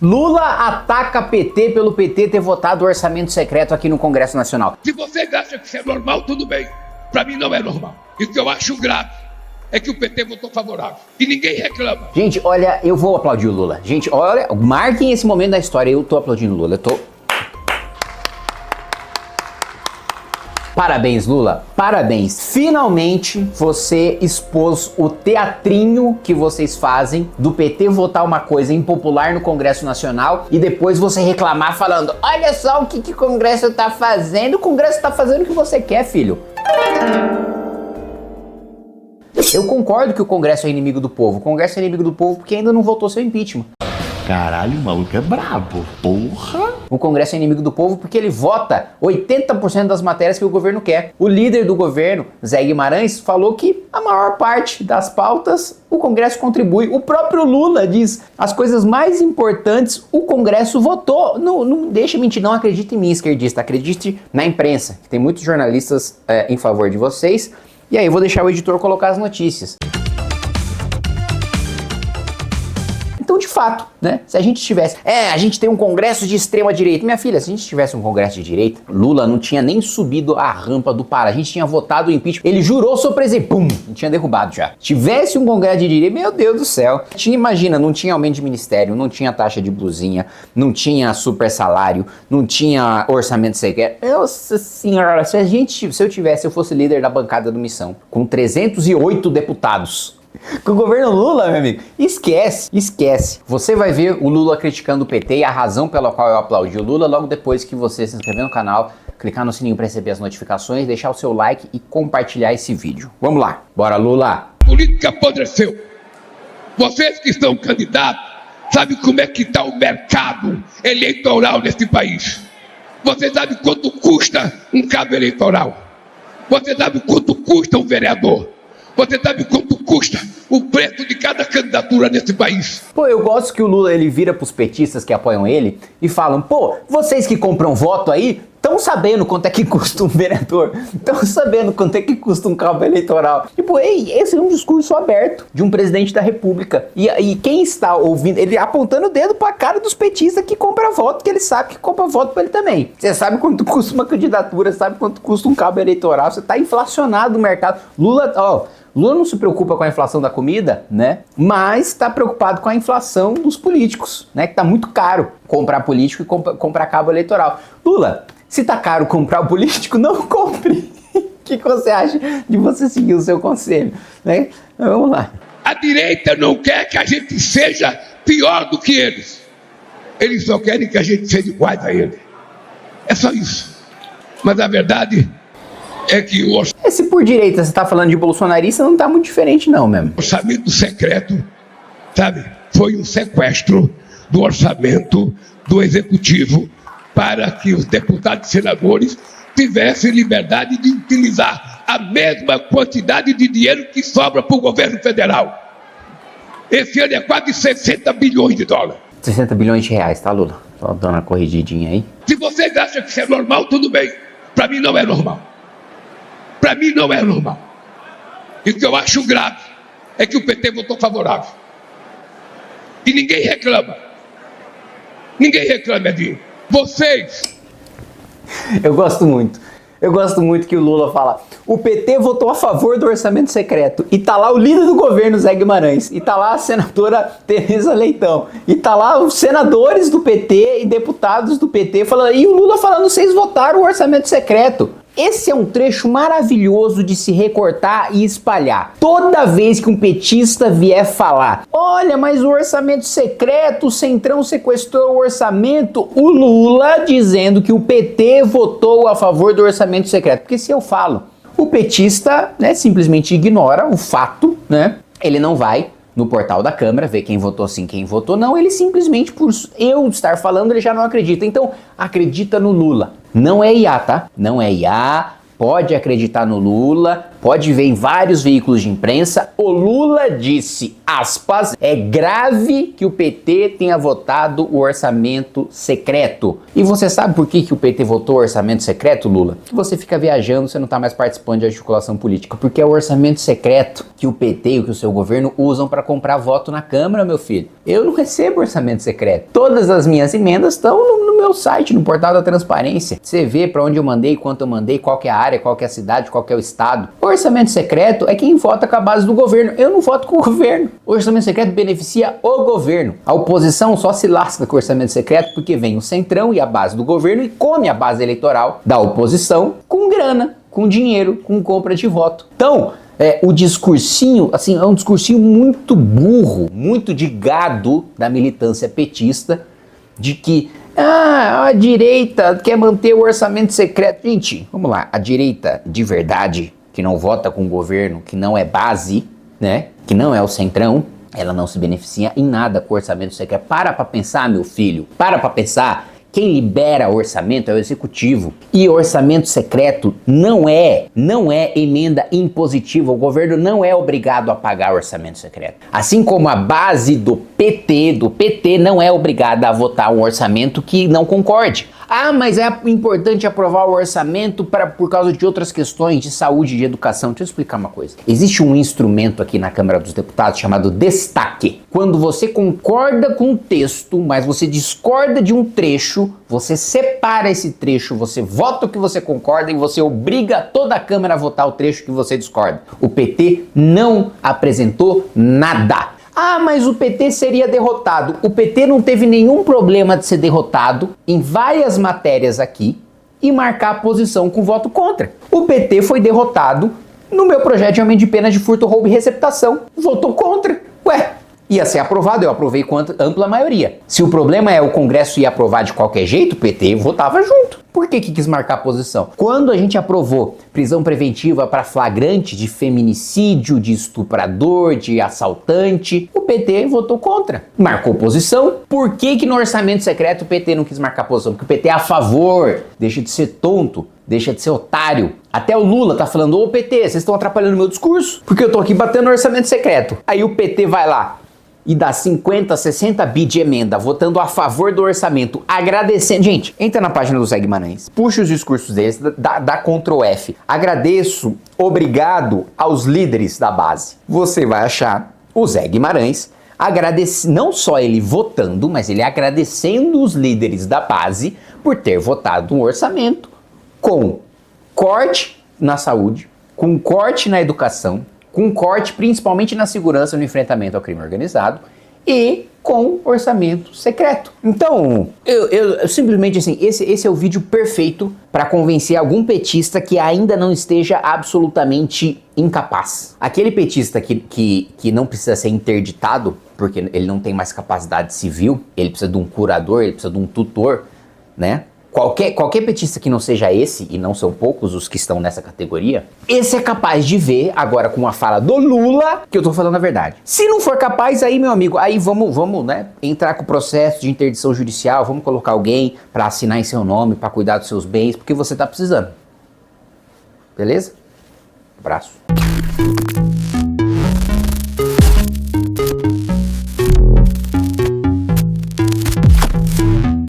Lula ataca PT pelo PT ter votado o orçamento secreto aqui no Congresso Nacional. Se vocês acham que isso é normal, tudo bem. Para mim não é normal. E o que eu acho grave é que o PT votou favorável. E ninguém reclama. Gente, olha, eu vou aplaudir o Lula. Gente, olha, marquem esse momento da história. Eu tô aplaudindo o Lula. Parabéns, Lula. Parabéns. Finalmente você expôs o teatrinho que vocês fazem do PT votar uma coisa impopular no Congresso Nacional e depois você reclamar falando: olha só o que o Congresso tá fazendo. O Congresso tá fazendo o que você quer, filho. Eu concordo que o Congresso é inimigo do povo. O Congresso é inimigo do povo porque ainda não votou seu impeachment. Caralho, o maluco é brabo. Porra! O Congresso é inimigo do povo porque ele vota 80% das matérias que o governo quer. O líder do governo, Zé Guimarães, falou que a maior parte das pautas o Congresso contribui. O próprio Lula diz as coisas mais importantes o Congresso votou. Não deixa mentir, não acredite em mim, esquerdista. Acredite na imprensa, que tem muitos jornalistas em favor de vocês. E aí eu vou deixar o editor colocar as notícias. Então, de fato, né, se a gente tivesse... a gente tem um congresso de extrema direita. Minha filha, se a gente tivesse um congresso de direita, Lula não tinha nem subido a rampa do Pará. A gente tinha votado o impeachment. Ele jurou seu presidente. Pum! Tinha derrubado já. Tivesse um congresso de direita, meu Deus do céu. Imagina, não tinha aumento de ministério, não tinha taxa de blusinha, não tinha super salário, não tinha orçamento secreto. Nossa senhora, se eu fosse líder da bancada do Missão, com 308 deputados... Com o governo Lula, meu amigo, esquece. Você vai ver o Lula criticando o PT e a razão pela qual eu aplaudi o Lula logo depois que você se inscrever no canal, clicar no sininho para receber as notificações, deixar o seu like e compartilhar esse vídeo. Vamos lá, bora Lula! Política apodreceu. Vocês que estão candidatos, sabem como é que está o mercado eleitoral nesse país. Você sabe quanto custa um cabo eleitoral. Você sabe quanto custa um vereador. Você sabe quanto custa o preço de cada candidatura nesse país? Pô, eu gosto que o Lula ele vira pros petistas que apoiam ele e falam: pô, vocês que compram voto aí, estão sabendo quanto é que custa um vereador? Estão sabendo quanto é que custa um cabo eleitoral? Tipo, esse é um discurso aberto de um presidente da república. E quem está ouvindo, ele apontando o dedo pra cara dos petistas que compram voto, que ele sabe que compra voto pra ele também. Você sabe quanto custa uma candidatura, sabe quanto custa um cabo eleitoral, você tá inflacionado no mercado. Lula não se preocupa com a inflação da comida, né? Mas está preocupado com a inflação dos políticos, né? Que tá muito caro comprar político e comprar cabo eleitoral. Lula, se tá caro comprar o político, não compre. O que você acha de você seguir o seu conselho, né? Vamos lá. A direita não quer que a gente seja pior do que eles. Eles só querem que a gente seja igual a eles. É só isso. Mas a verdade é que o se por direita você tá falando de bolsonarista, não tá muito diferente não mesmo. orçamento secreto, sabe, foi um sequestro do orçamento do executivo para que os deputados e senadores tivessem liberdade de utilizar a mesma quantidade de dinheiro que sobra para o governo federal. Esse ano é quase 60 bilhões de dólares. 60 bilhões de reais, tá, Lula? Só dando uma corrigidinha aí. Se vocês acham que isso é normal, tudo bem. Para mim não é normal. Para mim não é normal. E o que eu acho grave é que o PT votou favorável. E ninguém reclama. Ninguém reclama de vocês. Eu gosto muito que o Lula fala: o PT votou a favor do orçamento secreto. E tá lá o líder do governo, Zé Guimarães. E tá lá a senadora Tereza Leitão. E tá lá os senadores do PT e deputados do PT falando. E o Lula falando: vocês votaram o orçamento secreto. Esse é um trecho maravilhoso de se recortar e espalhar. Toda vez que um petista vier falar: olha, mas o orçamento secreto, o Centrão sequestrou o orçamento, o Lula dizendo que o PT votou a favor do orçamento secreto. Porque se eu falo, o petista, né, simplesmente ignora o fato, né? Ele não vai no portal da Câmara ver quem votou sim, quem votou não. Ele simplesmente, por eu estar falando, ele já não acredita. Então, acredita no Lula. Não é IA, tá? Não é IA. Pode acreditar no Lula, Pode ver em vários veículos de imprensa, o Lula disse, aspas, é grave que o PT tenha votado o orçamento secreto. E você sabe por que o PT votou o orçamento secreto, Lula? Que você fica viajando, você não tá mais participando de articulação política, porque é o orçamento secreto que o PT e que o seu governo usam para comprar voto na Câmara, meu filho. Eu não recebo orçamento secreto. Todas as minhas emendas estão no meu site, no portal da transparência. Você vê para onde eu mandei, quanto eu mandei, qual que é a área, qual que é a cidade, qual que é o estado. O orçamento secreto é quem vota com a base do governo. Eu não voto com o governo. O orçamento secreto beneficia o governo. A oposição só se lasca com o orçamento secreto porque vem o centrão e a base do governo e come a base eleitoral da oposição com grana, com dinheiro, com compra de voto. Então, o discursinho, assim, é um discursinho muito burro, muito de gado da militância petista, de que a direita quer manter o orçamento secreto. Gente, vamos lá, a direita de verdade, que não vota com o governo, que não é base, né, que não é o centrão, ela não se beneficia em nada com o orçamento secreto. Para pra pensar, meu filho, para pra pensar. Quem libera orçamento é o executivo. E orçamento secreto não é emenda impositiva. O governo não é obrigado a pagar orçamento secreto. Assim como a base do PT não é obrigada a votar um orçamento que não concorde. Ah, mas é importante aprovar o orçamento por causa de outras questões de saúde e de educação. Deixa eu explicar uma coisa. Existe um instrumento aqui na Câmara dos Deputados chamado destaque. Quando você concorda com o texto, mas você discorda de um trecho, você separa esse trecho, você vota o que você concorda e você obriga toda a Câmara a votar o trecho que você discorda. O PT não apresentou nada. Ah, mas o PT seria derrotado. O PT não teve nenhum problema de ser derrotado em várias matérias aqui e marcar a posição com voto contra. O PT foi derrotado no meu projeto de aumento de pena de furto, roubo e receptação. Votou contra. Ué, ia ser aprovado, eu aprovei com ampla maioria. Se o problema é o Congresso ia aprovar de qualquer jeito, o PT votava junto. Por que quis marcar a posição? Quando a gente aprovou prisão preventiva para flagrante de feminicídio, de estuprador, de assaltante, o PT votou contra. Marcou posição. Por que no orçamento secreto o PT não quis marcar posição? Porque o PT é a favor. Deixa de ser tonto. Deixa de ser otário. Até o Lula tá falando, ô PT, vocês estão atrapalhando o meu discurso, porque eu tô aqui batendo no orçamento secreto. Aí o PT vai lá e dá 50, 60 bi de emenda, votando a favor do orçamento, agradecendo. Gente, entra na página do Zé Guimarães, puxa os discursos deles, dá Ctrl F. Agradeço, obrigado aos líderes da base. Você vai achar o Zé Guimarães não só ele votando, mas ele agradecendo os líderes da base por ter votado um orçamento com corte na saúde, com corte na educação, com corte principalmente na segurança no enfrentamento ao crime organizado e com orçamento secreto. Então, eu simplesmente assim, esse é o vídeo perfeito para convencer algum petista que ainda não esteja absolutamente incapaz. Aquele petista que não precisa ser interditado, porque ele não tem mais capacidade civil, ele precisa de um curador, ele precisa de um tutor, né? Qualquer petista que não seja esse, e não são poucos os que estão nessa categoria, esse é capaz de ver, agora com a fala do Lula, que eu tô falando a verdade. Se não for capaz, aí, meu amigo, aí vamos, né, entrar com o processo de interdição judicial, vamos colocar alguém pra assinar em seu nome, pra cuidar dos seus bens, porque você tá precisando. Beleza? Abraço.